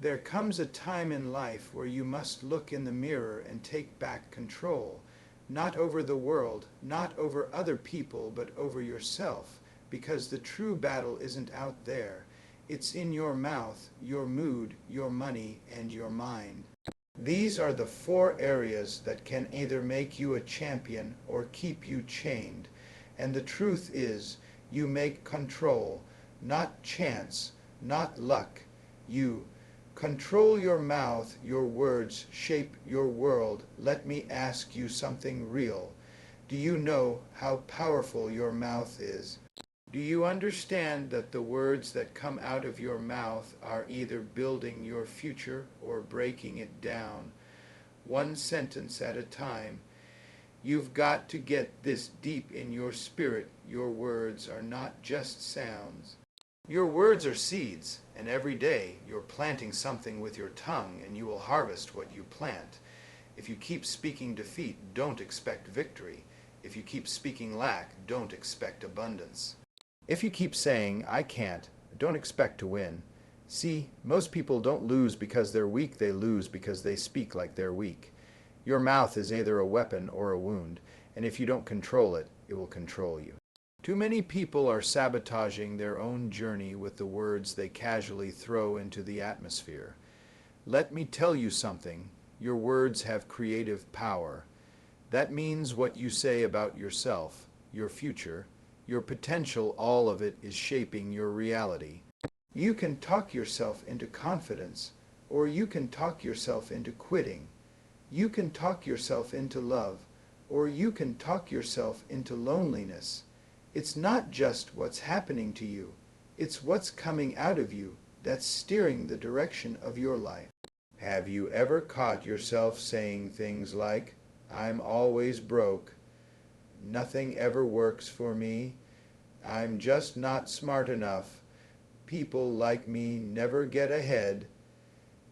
There comes a time in life where you must look in the mirror and take back control, not over the world, not over other people, but over yourself, because the true battle isn't out there. It's in your mouth, your mood, your money, and your mind. These are the 4 areas that can either make you a champion or keep you chained. And the truth is, you make control, not chance, not luck. You control your mouth, your words shape your world. Let me ask you something real. Do you know how powerful your mouth is? Do you understand that the words that come out of your mouth are either building your future or breaking it down? One sentence at a time. You've got to get this deep in your spirit. Your words are not just sounds. Your words are seeds, and every day you're planting something with your tongue, and you will harvest what you plant. If you keep speaking defeat, don't expect victory. If you keep speaking lack, don't expect abundance. If you keep saying, I can't, don't expect to win. See, most people don't lose because they're weak, they lose because they speak like they're weak. Your mouth is either a weapon or a wound, and if you don't control it, it will control you. Too many people are sabotaging their own journey with the words they casually throw into the atmosphere. Let me tell you something. Your words have creative power. That means what you say about yourself, your future, your potential, all of it is shaping your reality. You can talk yourself into confidence, or you can talk yourself into quitting. You can talk yourself into love, or you can talk yourself into loneliness. It's not just what's happening to you, it's what's coming out of you that's steering the direction of your life. Have you ever caught yourself saying things like, I'm always broke, nothing ever works for me, I'm just not smart enough, people like me never get ahead,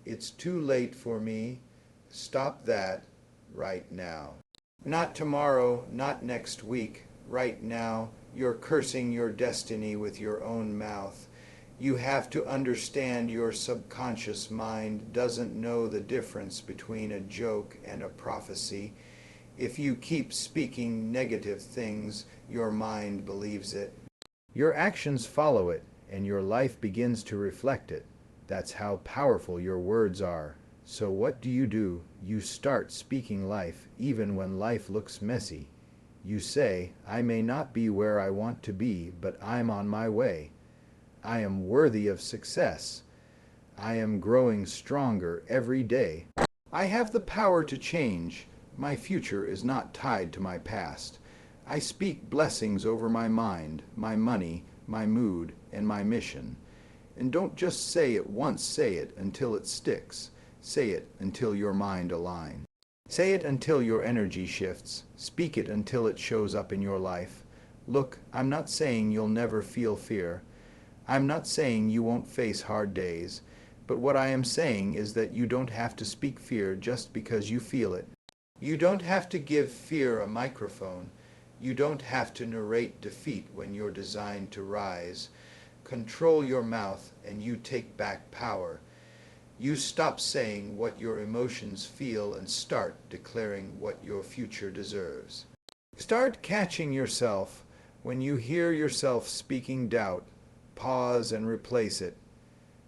it's too late for me, stop that right now. Not tomorrow, not next week, right now. You're cursing your destiny with your own mouth. You have to understand your subconscious mind doesn't know the difference between a joke and a prophecy. If you keep speaking negative things, your mind believes it. Your actions follow it, and your life begins to reflect it. That's how powerful your words are. So what do? You start speaking life even when life looks messy. You say, I may not be where I want to be, but I'm on my way. I am worthy of success. I am growing stronger every day. I have the power to change. My future is not tied to my past. I speak blessings over my mind, my money, my mood, and my mission. And don't just say it once, say it until it sticks. Say it until your mind aligns. Say it until your energy shifts. Speak it until it shows up in your life. Look, I'm not saying you'll never feel fear. I'm not saying you won't face hard days. But what I am saying is that you don't have to speak fear just because you feel it. You don't have to give fear a microphone. You don't have to narrate defeat when you're designed to rise. Control your mouth and you take back power. You stop saying what your emotions feel and start declaring what your future deserves. Start catching yourself when you hear yourself speaking doubt. Pause and replace it.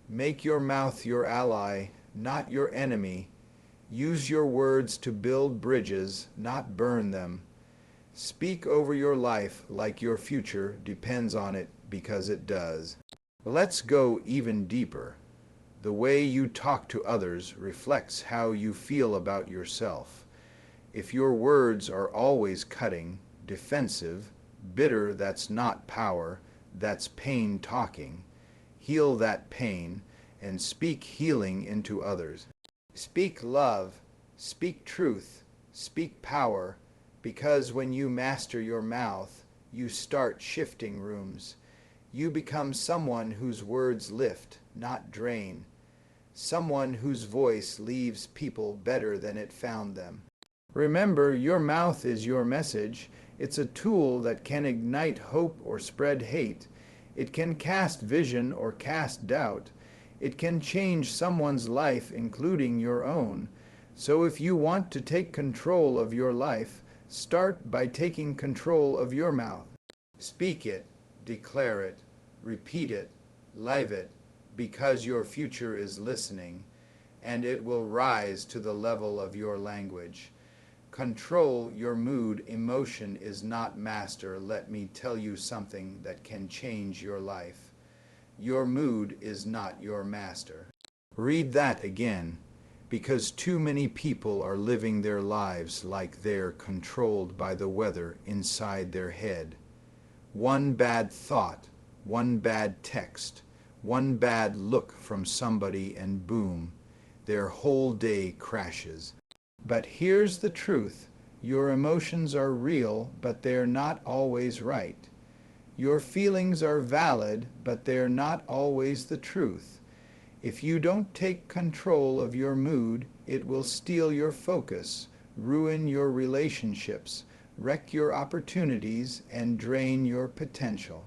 Make your mouth your ally, not your enemy. Use your words to build bridges, not burn them. Speak over your life like your future depends on it, because it does. Let's go even deeper. The way you talk to others reflects how you feel about yourself. If your words are always cutting, defensive, bitter, that's not power, that's pain talking. Heal that pain and speak healing into others. Speak love, speak truth, speak power, because when you master your mouth, you start shifting rooms. You become someone whose words lift, not drain. Someone whose voice leaves people better than it found them. Remember, your mouth is your message. It's a tool that can ignite hope or spread hate. It can cast vision or cast doubt. It can change someone's life, including your own. So if you want to take control of your life, start by taking control of your mouth. Speak it, declare it, repeat it, live it, because your future is listening, and it will rise to the level of your language. Control your mood. Emotion is not master. Let me tell you something that can change your life. Your mood is not your master. Read that again, because too many people are living their lives like they're controlled by the weather inside their head. One bad thought, one bad text, one bad look from somebody, and boom, their whole day crashes. But here's the truth. Your emotions are real, but they're not always right. Your feelings are valid, but they're not always the truth. If you don't take control of your mood, it will steal your focus, ruin your relationships, wreck your opportunities, and drain your potential.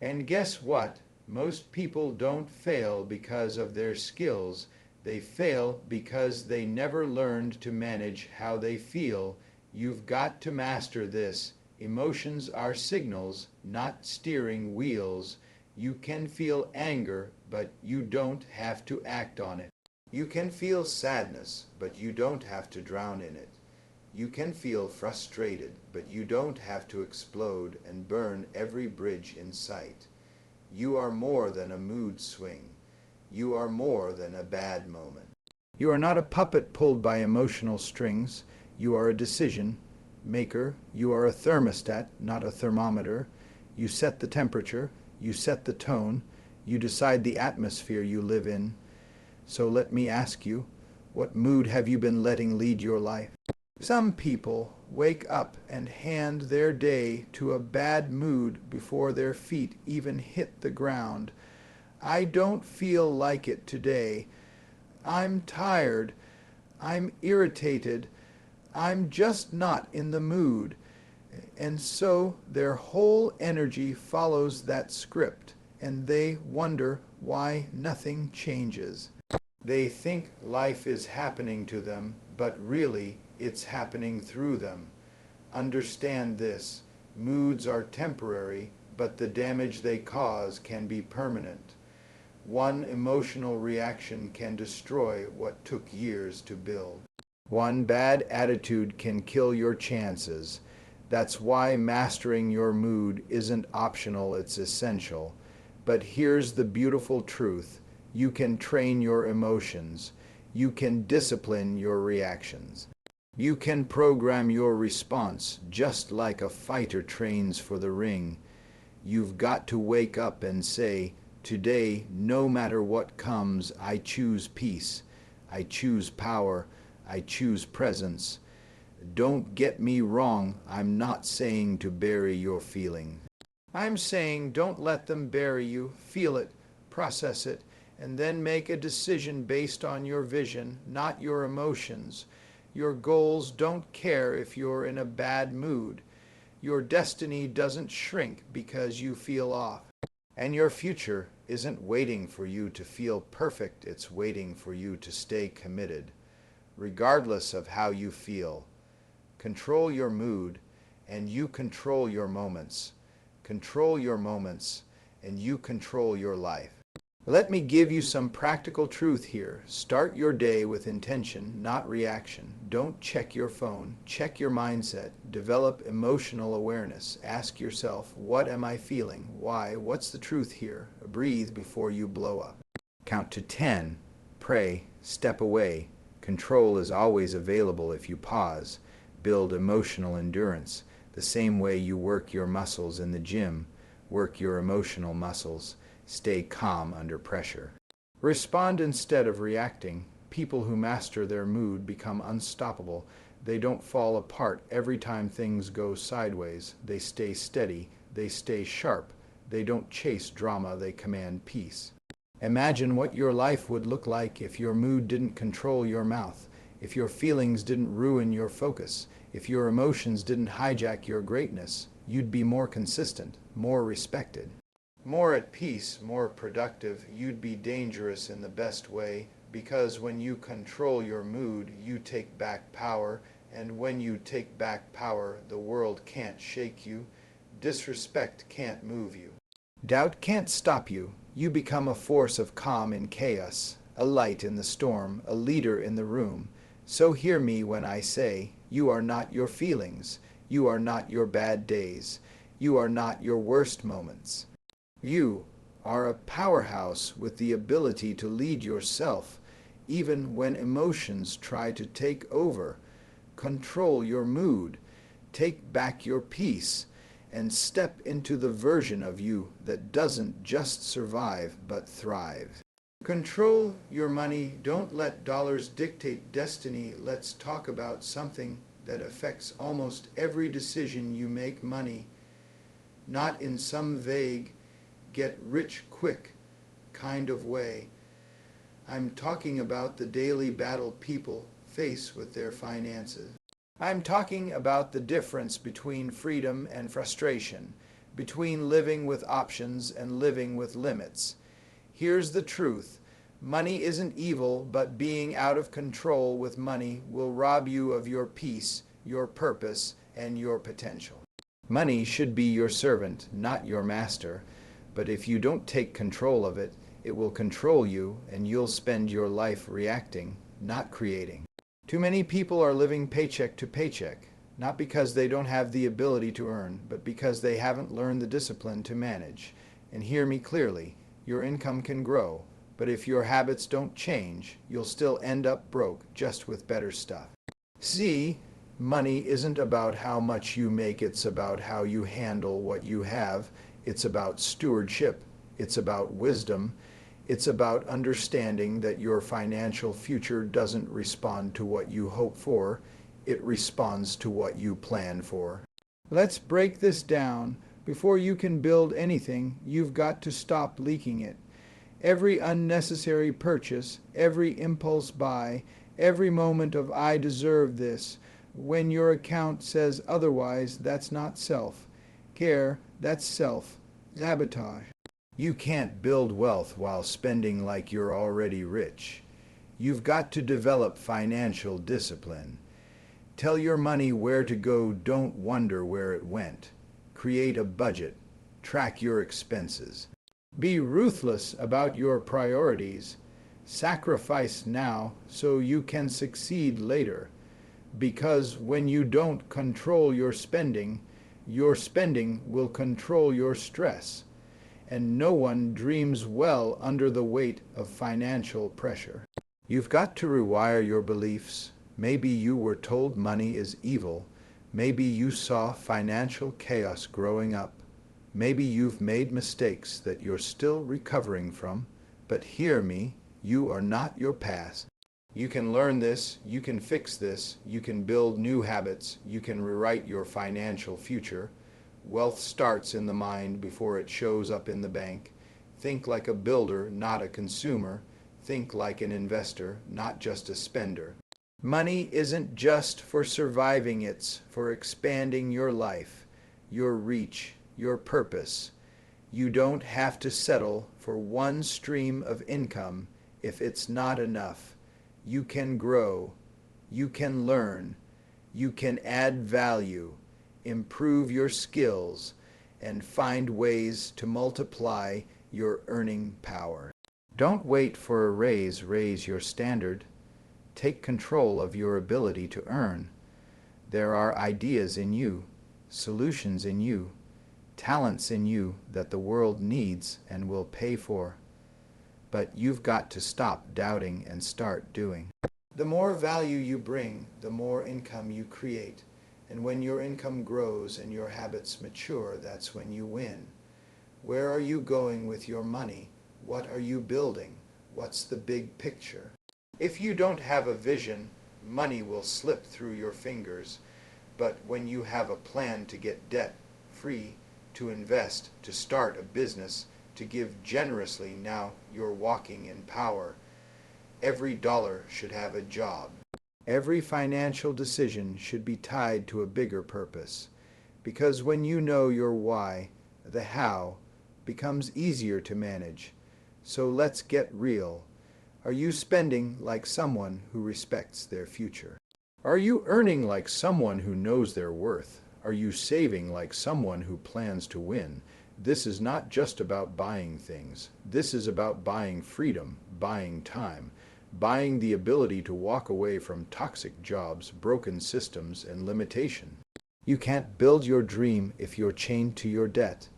And guess what? Most people don't fail because of their skills. They fail because they never learned to manage how they feel. You've got to master this. Emotions are signals, not steering wheels. You can feel anger, but you don't have to act on it. You can feel sadness, but you don't have to drown in it. You can feel frustrated, but you don't have to explode and burn every bridge in sight. You are more than a mood swing. You are more than a bad moment. You are not a puppet pulled by emotional strings. You are a decision maker. You are a thermostat, not a thermometer. You set the temperature. You set the tone. You decide the atmosphere you live in. So let me ask you, what mood have you been letting lead your life? Some people wake up and hand their day to a bad mood before their feet even hit the ground. I don't feel like it today. I'm tired. I'm irritated. I'm just not in the mood. And so their whole energy follows that script, and they wonder why nothing changes. They think life is happening to them, but really it's happening through them. Understand this. Moods are temporary, but the damage they cause can be permanent. One emotional reaction can destroy what took years to build. One bad attitude can kill your chances. That's why mastering your mood isn't optional, it's essential. But here's the beautiful truth. You can train your emotions. You can discipline your reactions. You can program your response just like a fighter trains for the ring. You've got to wake up and say, today, no matter what comes, I choose peace. I choose power. I choose presence. Don't get me wrong, I'm not saying to bury your feeling. I'm saying don't let them bury you. Feel it, process it, and then make a decision based on your vision, not your emotions. Your goals don't care if you're in a bad mood. Your destiny doesn't shrink because you feel off. And your future isn't waiting for you to feel perfect, it's waiting for you to stay committed. Regardless of how you feel, control your mood and you control your moments. Control your moments and you control your life. Let me give you some practical truth here. Start your day with intention, not reaction. Don't check your phone. Check your mindset. Develop emotional awareness. Ask yourself, what am I feeling? Why? What's the truth here? Breathe before you blow up. Count to 10. Pray. Step away. Control is always available if you pause. Build emotional endurance. The same way you work your muscles in the gym, work your emotional muscles. Stay calm under pressure. Respond instead of reacting. People who master their mood become unstoppable. They don't fall apart every time things go sideways. They stay steady. They stay sharp. They don't chase drama. They command peace. Imagine what your life would look like if your mood didn't control your mouth, if your feelings didn't ruin your focus, if your emotions didn't hijack your greatness. You'd be more consistent, more respected. More at peace, more productive, you'd be dangerous in the best way, because when you control your mood, you take back power, and when you take back power, the world can't shake you, disrespect can't move you. Doubt can't stop you. You become a force of calm in chaos, a light in the storm, a leader in the room. So hear me when I say, you are not your feelings, you are not your bad days, you are not your worst moments. You are a powerhouse with the ability to lead yourself, even when emotions try to take over. Control your mood, take back your peace, and step into the version of you that doesn't just survive but thrive. Control your money. Don't let dollars dictate destiny. Let's talk about something that affects almost every decision you make. Money, not in some vague, get rich quick kind of way. I'm talking about the daily battle people face with their finances. I'm talking about the difference between freedom and frustration, between living with options and living with limits. Here's the truth. Money isn't evil, but being out of control with money will rob you of your peace, your purpose, and your potential. Money should be your servant, not your master. But if you don't take control of it, it will control you, and you'll spend your life reacting, not creating. Too many people are living paycheck to paycheck, not because they don't have the ability to earn, but because they haven't learned the discipline to manage. And hear me clearly, your income can grow, but if your habits don't change, you'll still end up broke, just with better stuff. See, money isn't about how much you make, it's about how you handle what you have. It's about stewardship. It's about wisdom. It's about understanding that your financial future doesn't respond to what you hope for. It responds to what you plan for. Let's break this down. Before you can build anything, you've got to stop leaking it. Every unnecessary purchase, every impulse buy, every moment of I deserve this, when your account says otherwise, that's not self-care, that's self-sabotage. You can't build wealth while spending like you're already rich. You've got to develop financial discipline. Tell your money where to go, don't wonder where it went. Create a budget. Track your expenses. Be ruthless about your priorities. Sacrifice now so you can succeed later. Because when you don't control your spending will control your stress. And no one dreams well under the weight of financial pressure. You've got to rewire your beliefs. Maybe you were told money is evil. Maybe you saw financial chaos growing up. Maybe you've made mistakes that you're still recovering from. But hear me, you are not your past. You can learn this, you can fix this, you can build new habits, you can rewrite your financial future. Wealth starts in the mind before it shows up in the bank. Think like a builder, not a consumer. Think like an investor, not just a spender. Money isn't just for surviving, it's for expanding your life, your reach, your purpose. You don't have to settle for one stream of income if it's not enough. You can grow, you can learn, you can add value, improve your skills, and find ways to multiply your earning power. Don't wait for a raise your standard. Take control of your ability to earn. There are ideas in you, solutions in you, talents in you that the world needs and will pay for. But you've got to stop doubting and start doing. The more value you bring, the more income you create. And when your income grows and your habits mature, that's when you win. Where are you going with your money? What are you building? What's the big picture? If you don't have a vision, money will slip through your fingers. But when you have a plan to get debt-free, to invest, to start a business, to give generously, now you're walking in power. Every dollar should have a job. Every financial decision should be tied to a bigger purpose. Because when you know your why, the how becomes easier to manage. So let's get real. Are you spending like someone who respects their future? Are you earning like someone who knows their worth? Are you saving like someone who plans to win? This is not just about buying things. This is about buying freedom, buying time, buying the ability to walk away from toxic jobs, broken systems, and limitation. You can't build your dream if you're chained to your debt.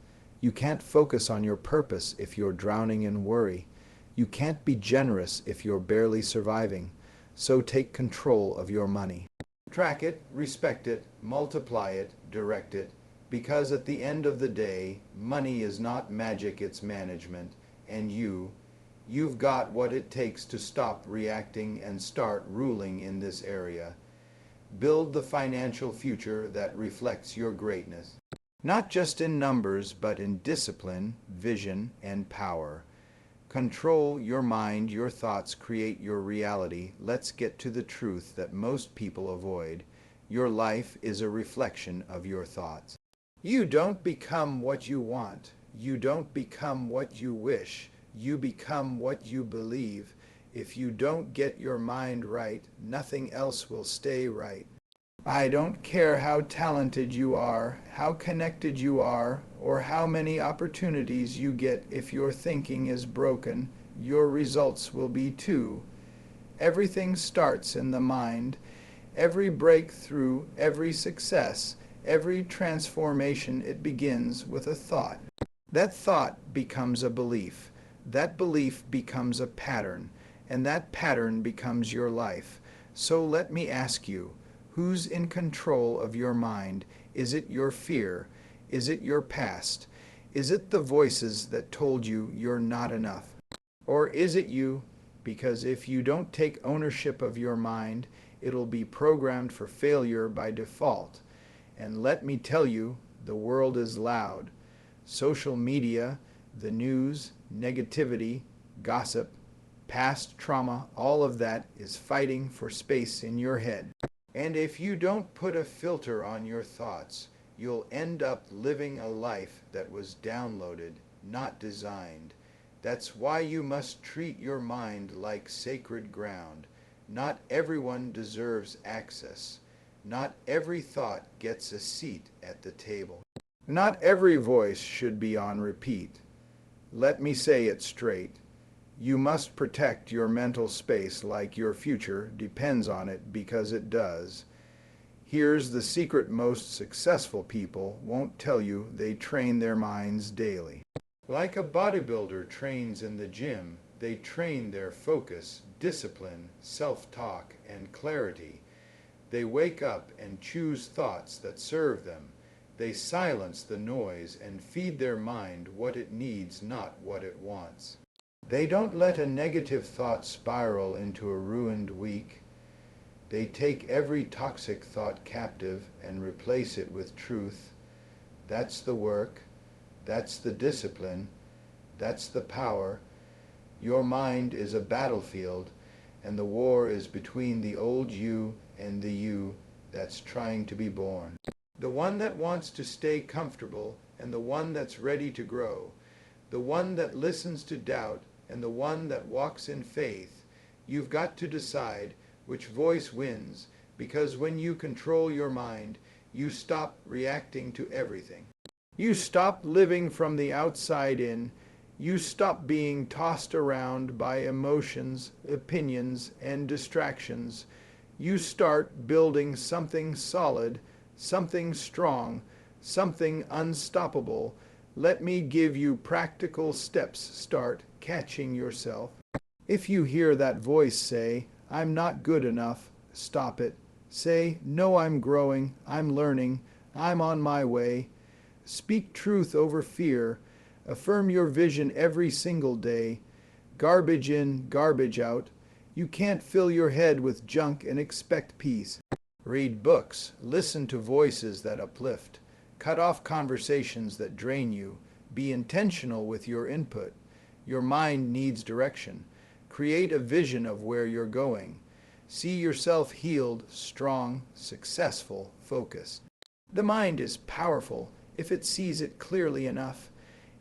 You can't focus on your purpose if you're drowning in worry. You can't be generous if you're barely surviving. So take control of your money. Track it, respect it, multiply it, direct it, because at the end of the day, money is not magic, it's management, and you've got what it takes to stop reacting and start ruling in this area. Build the financial future that reflects your greatness, not just in numbers, but in discipline, vision, and power. Control your mind, your thoughts create your reality. Let's get to the truth that most people avoid. Your life is a reflection of your thoughts. You don't become what you want. You don't become what you wish. You become what you believe. If you don't get your mind right, nothing else will stay right. I don't care how talented you are, how connected you are, or how many opportunities you get. If your thinking is broken, your results will be too. Everything starts in the mind. Every breakthrough, every success, every transformation, it begins with a thought. That thought becomes a belief. That belief becomes a pattern, and that pattern becomes your life. So let me ask you, who's in control of your mind? Is it your fear? Is it your past? Is it the voices that told you you're not enough? Or is it you? Because if you don't take ownership of your mind, it'll be programmed for failure by default. And let me tell you, the world is loud. Social media, the news, negativity, gossip, past trauma, all of that is fighting for space in your head. And if you don't put a filter on your thoughts, you'll end up living a life that was downloaded, not designed. That's why you must treat your mind like sacred ground. Not everyone deserves access. Not every thought gets a seat at the table. Not every voice should be on repeat. Let me say it straight. You must protect your mental space like your future depends on it, because it does. Here's the secret: most successful people won't tell you they train their minds daily. Like a bodybuilder trains in the gym, they train their focus, discipline, self-talk, and clarity. They wake up and choose thoughts that serve them. They silence the noise and feed their mind what it needs, not what it wants. They don't let a negative thought spiral into a ruined week. They take every toxic thought captive and replace it with truth. That's the work. That's the discipline. That's the power. Your mind is a battlefield, and the war is between the old you and the you that's trying to be born. The one that wants to stay comfortable and the one that's ready to grow. The one that listens to doubt and the one that walks in faith. You've got to decide which voice wins, because when you control your mind, you stop reacting to everything. You stop living from the outside in. You stop being tossed around by emotions, opinions, and distractions. You start building something solid, something strong, something unstoppable. Let me give you practical steps. Start catching yourself. If you hear that voice say, "I'm not good enough," stop it. Say, "No, I'm growing, I'm learning, I'm on my way." Speak truth over fear. Affirm your vision every single day. Garbage in, garbage out. You can't fill your head with junk and expect peace. Read books. Listen to voices that uplift. Cut off conversations that drain you. Be intentional with your input. Your mind needs direction. Create a vision of where you're going. See yourself healed, strong, successful, focused. The mind is powerful if it sees it clearly enough.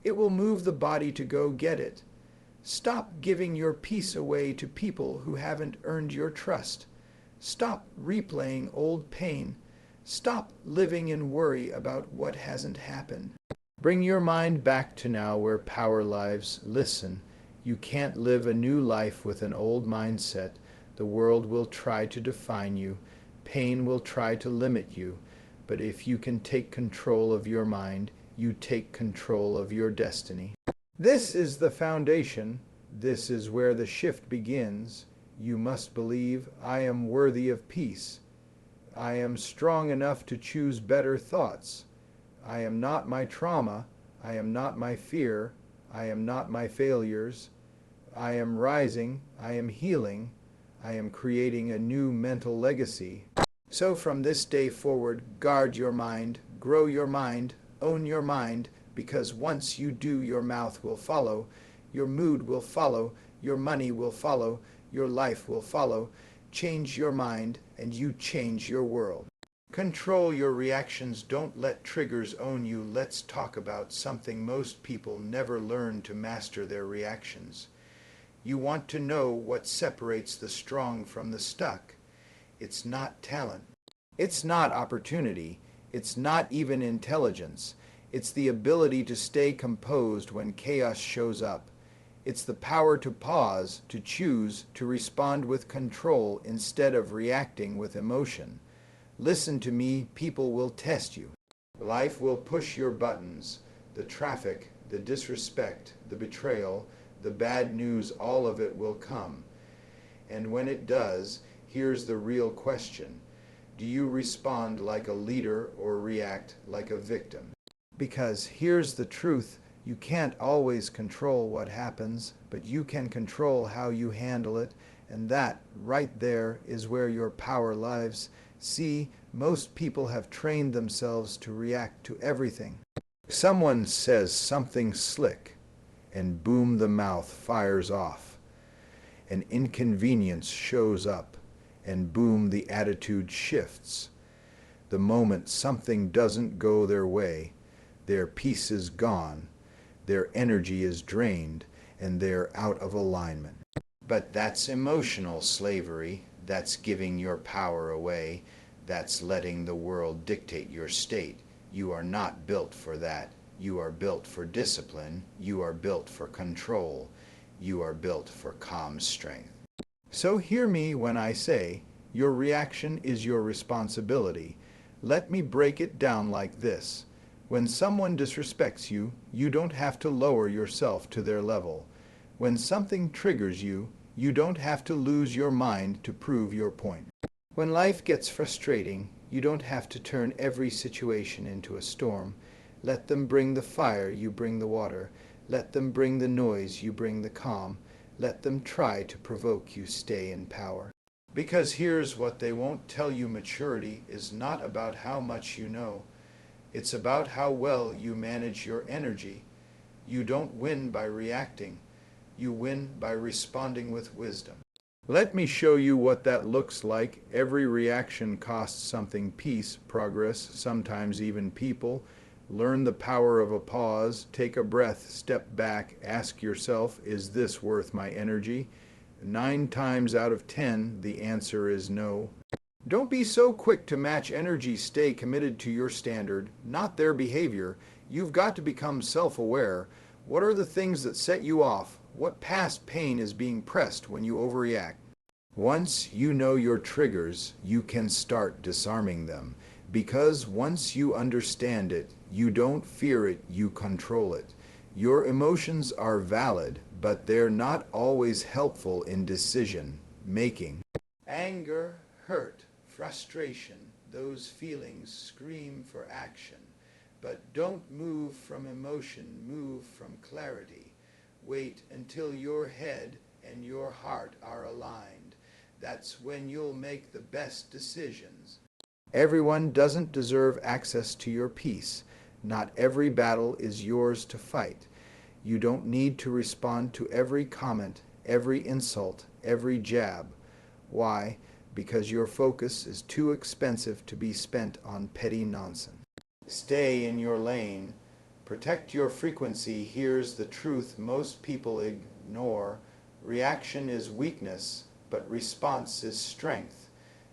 It will move the body to go get it. Stop giving your peace away to people who haven't earned your trust. Stop replaying old pain. Stop living in worry about what hasn't happened. Bring your mind back to now where power lives. Listen, you can't live a new life with an old mindset. The world will try to define you. Pain will try to limit you. But if you can take control of your mind, you take control of your destiny. This is the foundation. This is where the shift begins. You must believe, I am worthy of peace. I am strong enough to choose better thoughts. I am not my trauma. I am not my fear. I am not my failures. I am rising. I am healing. I am creating a new mental legacy. So from this day forward, guard your mind, grow your mind, own your mind, because once you do, your mouth will follow, your mood will follow, your money will follow, your life will follow. Change your mind and you change your world. Control your reactions. Don't let triggers own you. Let's talk about something most people never learn: to master their reactions. You want to know what separates the strong from the stuck. It's not talent. It's not opportunity. It's not even intelligence. It's the ability to stay composed when chaos shows up. It's the power to pause, to choose, to respond with control instead of reacting with emotion. Listen to me, people will test you. Life will push your buttons. The traffic, the disrespect, the betrayal, the bad news, all of it will come. And when it does, here's the real question. Do you respond like a leader or react like a victim? Because here's the truth. You can't always control what happens, but you can control how you handle it, and that, right there, is where your power lies. See, most people have trained themselves to react to everything. Someone says something slick, and boom, the mouth fires off. An inconvenience shows up, and boom, the attitude shifts. The moment something doesn't go their way, their peace is gone, their energy is drained, and they're out of alignment. But that's emotional slavery. That's giving your power away. That's letting the world dictate your state. You are not built for that. You are built for discipline. You are built for control. You are built for calm strength. So hear me when I say, your reaction is your responsibility. Let me break it down like this. When someone disrespects you, you don't have to lower yourself to their level. When something triggers you, you don't have to lose your mind to prove your point. When life gets frustrating, you don't have to turn every situation into a storm. Let them bring the fire, you bring the water. Let them bring the noise, you bring the calm. Let them try to provoke you, stay in power. Because here's what they won't tell you: maturity is not about how much you know. It's about how well you manage your energy. You don't win by reacting. You win by responding with wisdom. Let me show you what that looks like. Every reaction costs something: peace, progress, sometimes even people. Learn the power of a pause. Take a breath, step back, ask yourself, is this worth my energy? 9 times out of 10, the answer is no. Don't be so quick to match energy. Stay committed to your standard, not their behavior. You've got to become self-aware. What are the things that set you off? What past pain is being pressed when you overreact? Once you know your triggers, you can start disarming them. Because once you understand it, you don't fear it, you control it. Your emotions are valid, but they're not always helpful in decision making. Anger, hurt, frustration, those feelings scream for action. But don't move from emotion, move from clarity. Wait until your head and your heart are aligned. That's when you'll make the best decisions. Everyone doesn't deserve access to your peace. Not every battle is yours to fight. You don't need to respond to every comment, every insult, every jab. Why? Because your focus is too expensive to be spent on petty nonsense. Stay in your lane. Protect your frequency. Here's the truth most people ignore. Reaction is weakness, but response is strength.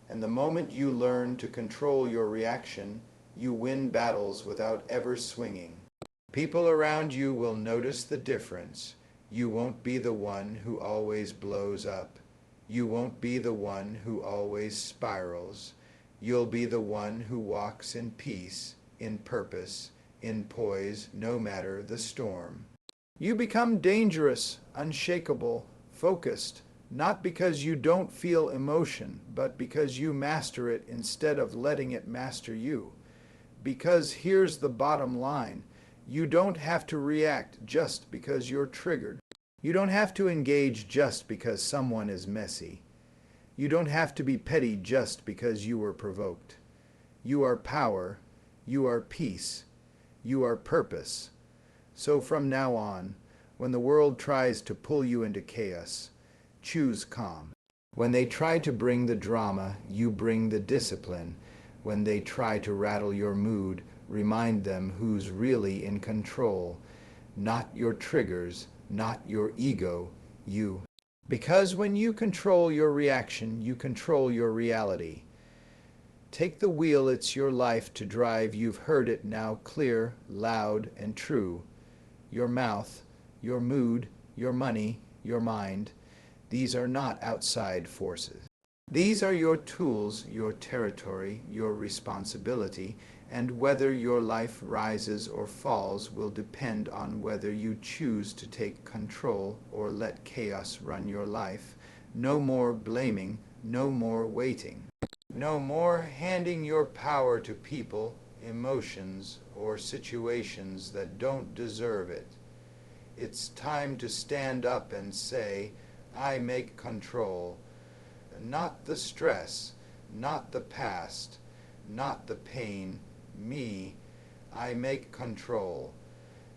And the moment you learn to control your reaction, you win battles without ever swinging. People around you will notice the difference. You won't be the one who always blows up. You won't be the one who always spirals. You'll be the one who walks in peace, in purpose, in poise, no matter the storm. You become dangerous, unshakable, focused, not because you don't feel emotion, but because you master it instead of letting it master you. Because here's the bottom line. You don't have to react just because you're triggered. You don't have to engage just because someone is messy. You don't have to be petty just because you were provoked. You are power. You are peace. You are purpose. So from now on, when the world tries to pull you into chaos, choose calm. When they try to bring the drama, you bring the discipline. When they try to rattle your mood, remind them who's really in control. Not your triggers, not your ego, you. Because when you control your reaction, you control your reality. Take the wheel, it's your life to drive. You've heard it now clear, loud, and true. Your mouth, your mood, your money, your mind, these are not outside forces. These are your tools, your territory, your responsibility, and whether your life rises or falls will depend on whether you choose to take control or let chaos run your life. No more blaming, no more waiting. No more handing your power to people, emotions, or situations that don't deserve it. It's time to stand up and say, I make control. Not the stress, not the past, not the pain, me. I make control.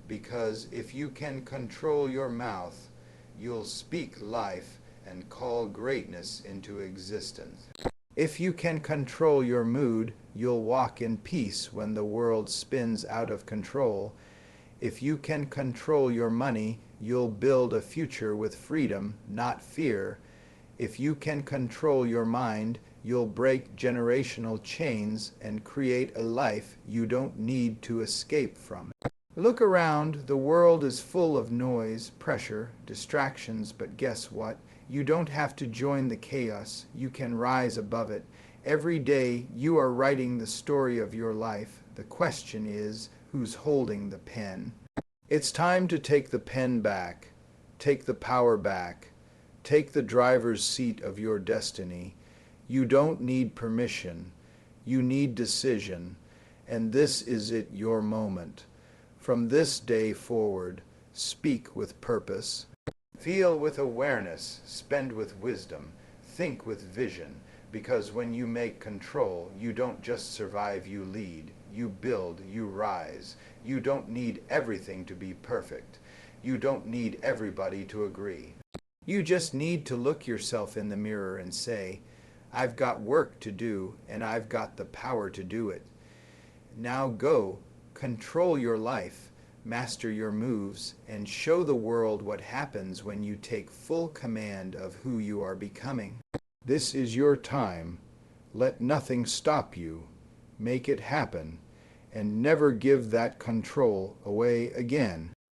Because if you can control your mouth, you'll speak life and call greatness into existence. If you can control your mood, you'll walk in peace when the world spins out of control. If you can control your money, you'll build a future with freedom, not fear. If you can control your mind, you'll break generational chains and create a life you don't need to escape from. Look around. The world is full of noise, pressure, distractions, but guess what? You don't have to join the chaos. You can rise above it. Every day you are writing the story of your life. The question is, who's holding the pen? It's time to take the pen back. Take the power back. Take the driver's seat of your destiny. You don't need permission. You need decision. And this is it, your moment. From this day forward, speak with purpose. Feel with awareness, spend with wisdom, think with vision, because when you make control, you don't just survive, you lead, you build, you rise. You don't need everything to be perfect. You don't need everybody to agree. You just need to look yourself in the mirror and say, I've got work to do, and I've got the power to do it. Now go, control your life. Master your moves, and show the world what happens when you take full command of who you are becoming. This is your time. Let nothing stop you. Make it happen, and never give that control away again.